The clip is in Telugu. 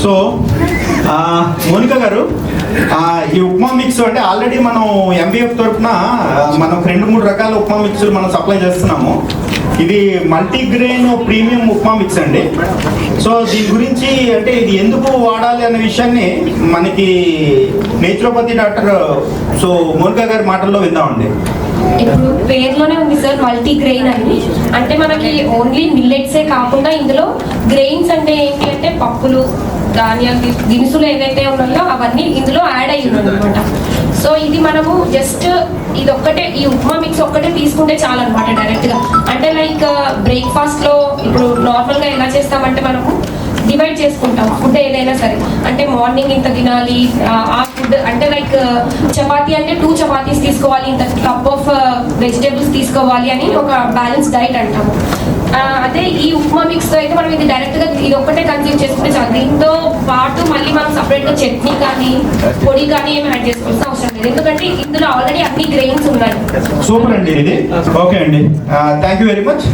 సో మోనికా గారు, ఈ ఉప్మా మిక్స్ అంటే ఆల్రెడీ మనం ఎంబీఎఫ్ తరఫున మనం 2-3 రకాల ఉప్మా మిక్స్లు మనం సప్లై చేస్తున్నాము. ఇది మల్టీగ్రెయిన్ ప్రీమియం ఉప్మా మిక్స్ అండి. సో దీని గురించి అంటే ఇది ఎందుకు వాడాలి అనే విషయాన్ని మనకి నేచురోపతి డాక్టర్ సో మోనికా గారి మాటల్లో విందామండి. ఇప్పుడు పేర్లోనే ఉంది సార్ మల్టీగ్రెయిన్ అని. అంటే మనకి ఓన్లీ మిల్లెట్సే కాకుండా ఇందులో గ్రెయిన్స్ అంటే ఏంటి అంటే పప్పులు, ధాన్యాలు, దినుసులు ఏదైతే ఉన్నాయో అవన్నీ ఇందులో యాడ్ అయ్యి ఉన్నాయి అనమాట. సో ఇది మనము జస్ట్ ఇది ఒక్కటే, ఈ ఉప్మా మిక్స్ ఒక్కటే తీసుకుంటే చాలు అనమాట డైరెక్ట్గా. అంటే లైక్ బ్రేక్ఫాస్ట్లో ఇప్పుడు నార్మల్గా ఎలా చేస్తామంటే మనము డివైడ్ చేసుకుంటాం ఫుడ్ ఏదైనా సరే. అంటే మార్నింగ్ ఇంత తినాలి ఆ ఫుడ్, అంటే లైక్ చపాతీ అంటే 2 చపాతీస్ తీసుకోవాలి, ఇంత కప్ ఆఫ్ వెజిటేబుల్స్ తీసుకోవాలి అని ఒక బ్యాలెన్స్ డైట్ అంటాము. అదే ఈ ఉప్మా మిక్స్తో అయితే మనం ఇది డైరెక్ట్గా ఇది ఒక్కటే కన్జ్యూమ్ చేసుకుంటే చాలు. దీంతో పాటు మళ్ళీ మనం సపరేట్గా చట్నీ కానీ పొడి కానీ ఏమి యాడ్ చేసుకోవాల్సిన అవసరం లేదు, ఎందుకంటే ఇందులో ఆల్రెడీ అన్ని గ్రెయిన్స్ ఉన్నాయి. సూపర్ అండి ఇది. ఓకే అండి, థ్యాంక్ యూ వెరీ మచ్.